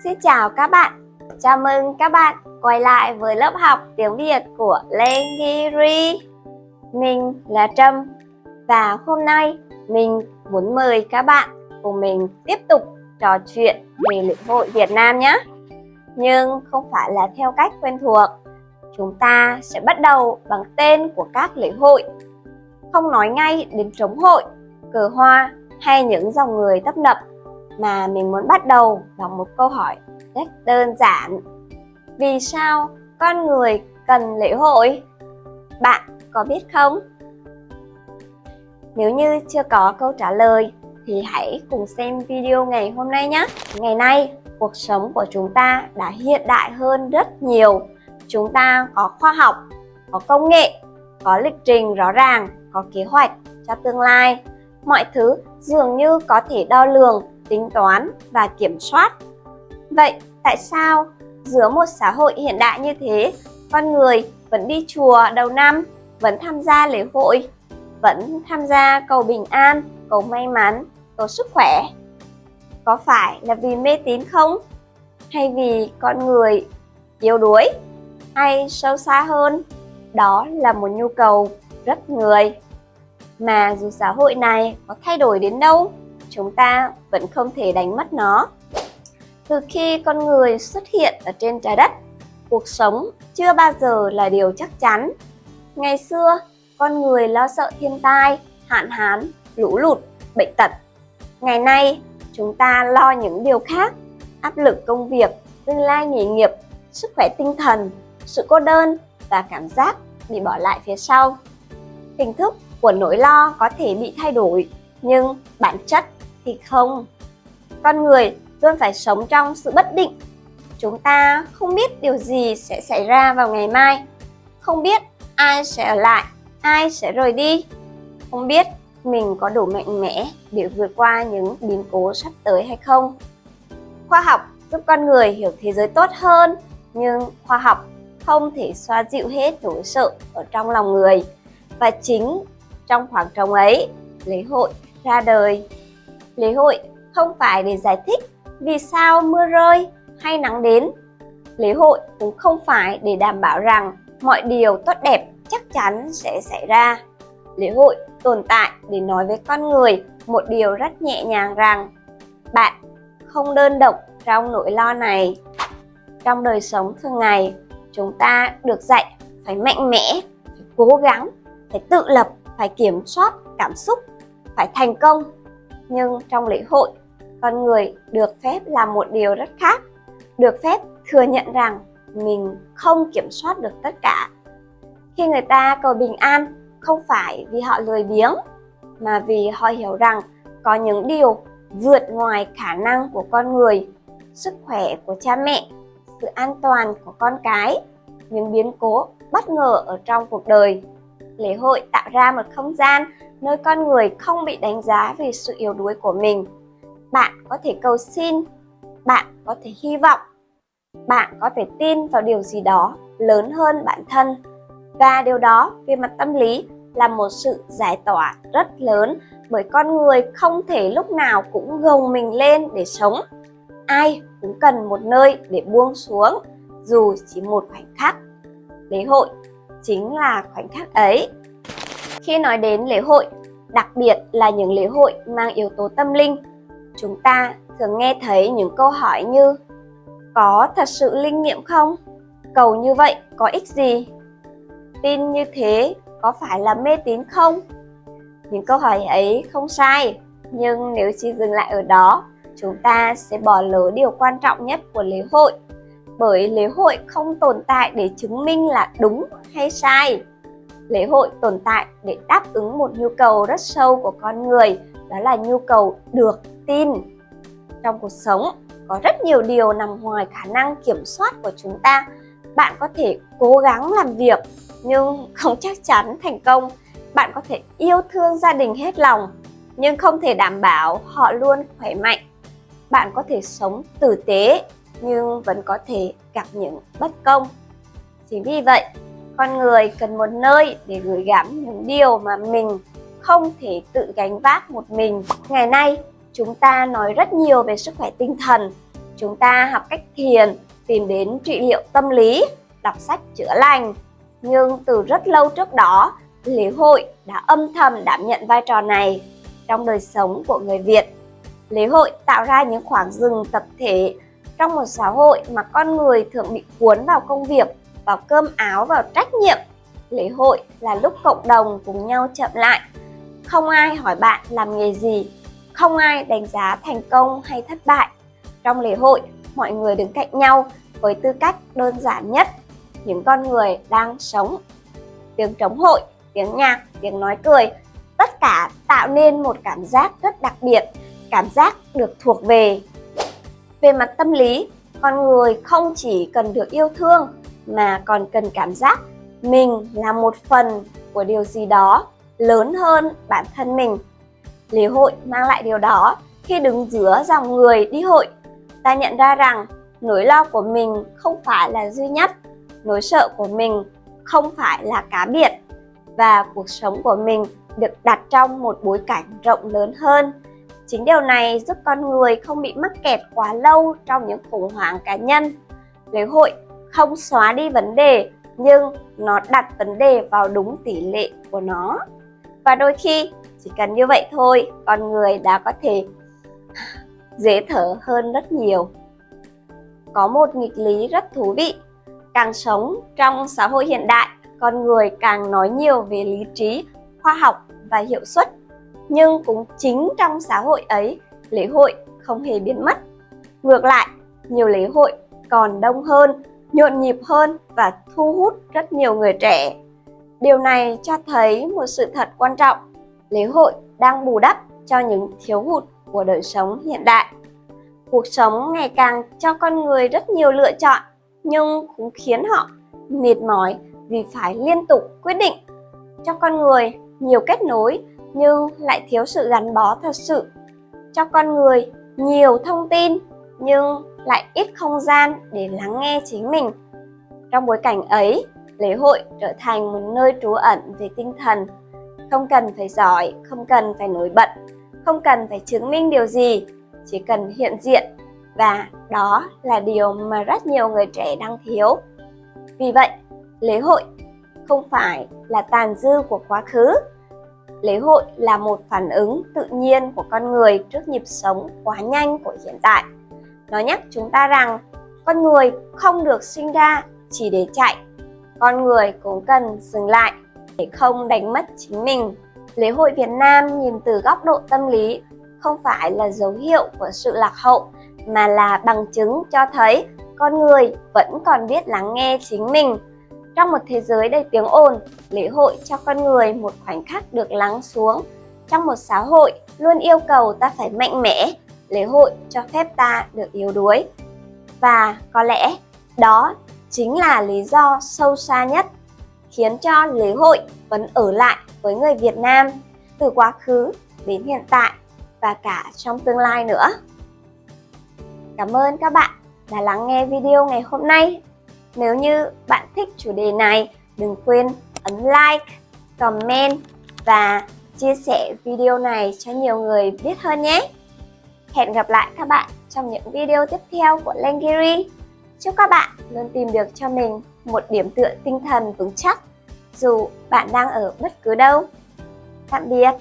Xin chào các bạn, chào mừng các bạn quay lại với lớp học tiếng Việt của Lengiri. Mình là Trâm và hôm nay mình muốn mời các bạn cùng mình tiếp tục trò chuyện về lễ hội Việt Nam nhé. Nhưng không phải là theo cách quen thuộc, chúng ta sẽ bắt đầu bằng tên của các lễ hội. Không nói ngay đến trống hội, cờ hoa hay những dòng người tấp nập, mà mình muốn bắt đầu bằng một câu hỏi rất đơn giản. Vì sao con người cần lễ hội? Bạn có biết không? Nếu như chưa có câu trả lời thì hãy cùng xem video ngày hôm nay nhé. Ngày nay, cuộc sống của chúng ta đã hiện đại hơn rất nhiều. Chúng ta có khoa học, có công nghệ, có lịch trình rõ ràng, có kế hoạch cho tương lai. Mọi thứ dường như có thể đo lường, tính toán và kiểm soát. Vậy tại sao giữa một xã hội hiện đại như thế, con người vẫn đi chùa đầu năm, vẫn tham gia lễ hội, vẫn tham gia cầu bình an, cầu may mắn, cầu sức khỏe? Có phải là vì mê tín không? Hay vì con người yếu đuối? Hay sâu xa hơn, đó là một nhu cầu rất người. Mà dù xã hội này có thay đổi đến đâu, chúng ta vẫn không thể đánh mất nó. Từ khi con người xuất hiện ở trên trái đất, cuộc sống chưa bao giờ là điều chắc chắn. Ngày xưa, con người lo sợ thiên tai, hạn hán, lũ lụt, bệnh tật. Ngày nay, chúng ta lo những điều khác: áp lực công việc, tương lai nghề nghiệp, sức khỏe tinh thần, sự cô đơn và cảm giác bị bỏ lại phía sau. Hình thức của nỗi lo có thể bị thay đổi, nhưng bản chất thì không. Con người luôn phải sống trong sự bất định. Chúng ta không biết điều gì sẽ xảy ra vào ngày mai, không biết ai sẽ ở lại, ai sẽ rời đi, không biết mình có đủ mạnh mẽ để vượt qua những biến cố sắp tới hay không. Khoa học giúp con người hiểu thế giới tốt hơn, nhưng khoa học không thể xoa dịu hết nỗi sợ ở trong lòng người. Và chính trong khoảng trống ấy, lễ hội ra đời. Lễ hội không phải để giải thích vì sao mưa rơi hay nắng đến. Lễ hội cũng không phải để đảm bảo rằng mọi điều tốt đẹp chắc chắn sẽ xảy ra. Lễ hội tồn tại để nói với con người một điều rất nhẹ nhàng rằng bạn không đơn độc trong nỗi lo này. Trong đời sống thường ngày, chúng ta được dạy phải mạnh mẽ, phải cố gắng, phải tự lập, phải kiểm soát cảm xúc, phải thành công. Nhưng trong lễ hội, con người được phép làm một điều rất khác, được phép thừa nhận rằng mình không kiểm soát được tất cả. Khi người ta cầu bình an, không phải vì họ lười biếng, mà vì họ hiểu rằng có những điều vượt ngoài khả năng của con người: sức khỏe của cha mẹ, sự an toàn của con cái, những biến cố bất ngờ ở trong cuộc đời. Lễ hội tạo ra một không gian nơi con người không bị đánh giá vì sự yếu đuối của mình. Bạn có thể cầu xin, bạn có thể hy vọng, bạn có thể tin vào điều gì đó lớn hơn bản thân. Và điều đó về mặt tâm lý là một sự giải tỏa rất lớn, bởi con người không thể lúc nào cũng gồng mình lên để sống. Ai cũng cần một nơi để buông xuống, dù chỉ một khoảnh khắc. Lễ hội chính là khoảnh khắc ấy. Khi nói đến lễ hội, đặc biệt là những lễ hội mang yếu tố tâm linh, chúng ta thường nghe thấy những câu hỏi như: có thật sự linh nghiệm không? Cầu như vậy có ích gì? Tin như thế có phải là mê tín không? Những câu hỏi ấy không sai, nhưng nếu chỉ dừng lại ở đó, chúng ta sẽ bỏ lỡ điều quan trọng nhất của lễ hội. Bởi lễ hội không tồn tại để chứng minh là đúng hay sai. Lễ hội tồn tại để đáp ứng một nhu cầu rất sâu của con người, đó là nhu cầu được tin. Trong cuộc sống, có rất nhiều điều nằm ngoài khả năng kiểm soát của chúng ta. Bạn có thể cố gắng làm việc, nhưng không chắc chắn thành công. Bạn có thể yêu thương gia đình hết lòng, nhưng không thể đảm bảo họ luôn khỏe mạnh. Bạn có thể sống tử tế, nhưng vẫn có thể gặp những bất công. Chính vì vậy, con người cần một nơi để gửi gắm những điều mà mình không thể tự gánh vác một mình. Ngày nay, chúng ta nói rất nhiều về sức khỏe tinh thần, chúng ta học cách thiền, tìm đến trị liệu tâm lý, đọc sách chữa lành. Nhưng từ rất lâu trước đó, lễ hội đã âm thầm đảm nhận vai trò này trong đời sống của người Việt. Lễ hội tạo ra những khoảng dừng tập thể trong một xã hội mà con người thường bị cuốn vào công việc, vào cơm áo, vào trách nhiệm. Lễ hội là lúc cộng đồng cùng nhau chậm lại. Không ai hỏi bạn làm nghề gì, không ai đánh giá thành công hay thất bại. Trong lễ hội, mọi người đứng cạnh nhau với tư cách đơn giản nhất, những con người đang sống. Tiếng trống hội, tiếng nhạc, tiếng nói cười, tất cả tạo nên một cảm giác rất đặc biệt, cảm giác được thuộc về. Về mặt tâm lý, con người không chỉ cần được yêu thương mà còn cần cảm giác mình là một phần của điều gì đó lớn hơn bản thân mình. Lễ hội mang lại điều đó. Khi đứng giữa dòng người đi hội, ta nhận ra rằng nỗi lo của mình không phải là duy nhất, nỗi sợ của mình không phải là cá biệt, và cuộc sống của mình được đặt trong một bối cảnh rộng lớn hơn. Chính điều này giúp con người không bị mắc kẹt quá lâu trong những khủng hoảng cá nhân. Lễ hội không xóa đi vấn đề, nhưng nó đặt vấn đề vào đúng tỷ lệ của nó. Và đôi khi chỉ cần như vậy thôi, con người đã có thể dễ thở hơn rất nhiều. Có một nghịch lý rất thú vị. Càng sống trong xã hội hiện đại, con người càng nói nhiều về lý trí, khoa học và hiệu suất. Nhưng cũng chính trong xã hội ấy, lễ hội không hề biến mất. Ngược lại, nhiều lễ hội còn đông hơn, nhộn nhịp hơn và thu hút rất nhiều người trẻ. Điều này cho thấy một sự thật quan trọng. Lễ hội đang bù đắp cho những thiếu hụt của đời sống hiện đại. Cuộc sống ngày càng cho con người rất nhiều lựa chọn, nhưng cũng khiến họ mệt mỏi vì phải liên tục quyết định. Cho con người nhiều kết nối nhưng lại thiếu sự gắn bó thật sự. Cho con người nhiều thông tin nhưng lại ít không gian để lắng nghe chính mình. Trong bối cảnh ấy, lễ hội trở thành một nơi trú ẩn về tinh thần. Không cần phải giỏi, không cần phải nổi bật, không cần phải chứng minh điều gì, chỉ cần hiện diện, và đó là điều mà rất nhiều người trẻ đang thiếu. Vì vậy, lễ hội không phải là tàn dư của quá khứ. Lễ hội là một phản ứng tự nhiên của con người trước nhịp sống quá nhanh của hiện tại. Nó nhắc chúng ta rằng con người không được sinh ra chỉ để chạy. Con người cũng cần dừng lại để không đánh mất chính mình. Lễ hội Việt Nam nhìn từ góc độ tâm lý không phải là dấu hiệu của sự lạc hậu, mà là bằng chứng cho thấy con người vẫn còn biết lắng nghe chính mình. Trong một thế giới đầy tiếng ồn, lễ hội cho con người một khoảnh khắc được lắng xuống. Trong một xã hội luôn yêu cầu ta phải mạnh mẽ, lễ hội cho phép ta được yếu đuối. Và có lẽ đó chính là lý do sâu xa nhất khiến cho lễ hội vẫn ở lại với người Việt Nam từ quá khứ đến hiện tại và cả trong tương lai nữa. Cảm ơn các bạn đã lắng nghe video ngày hôm nay. Nếu như bạn thích chủ đề này, đừng quên ấn like, comment và chia sẻ video này cho nhiều người biết hơn nhé. Hẹn gặp lại các bạn trong những video tiếp theo của Lengiri. Chúc các bạn luôn tìm được cho mình một điểm tựa tinh thần vững chắc, dù bạn đang ở bất cứ đâu. Tạm biệt!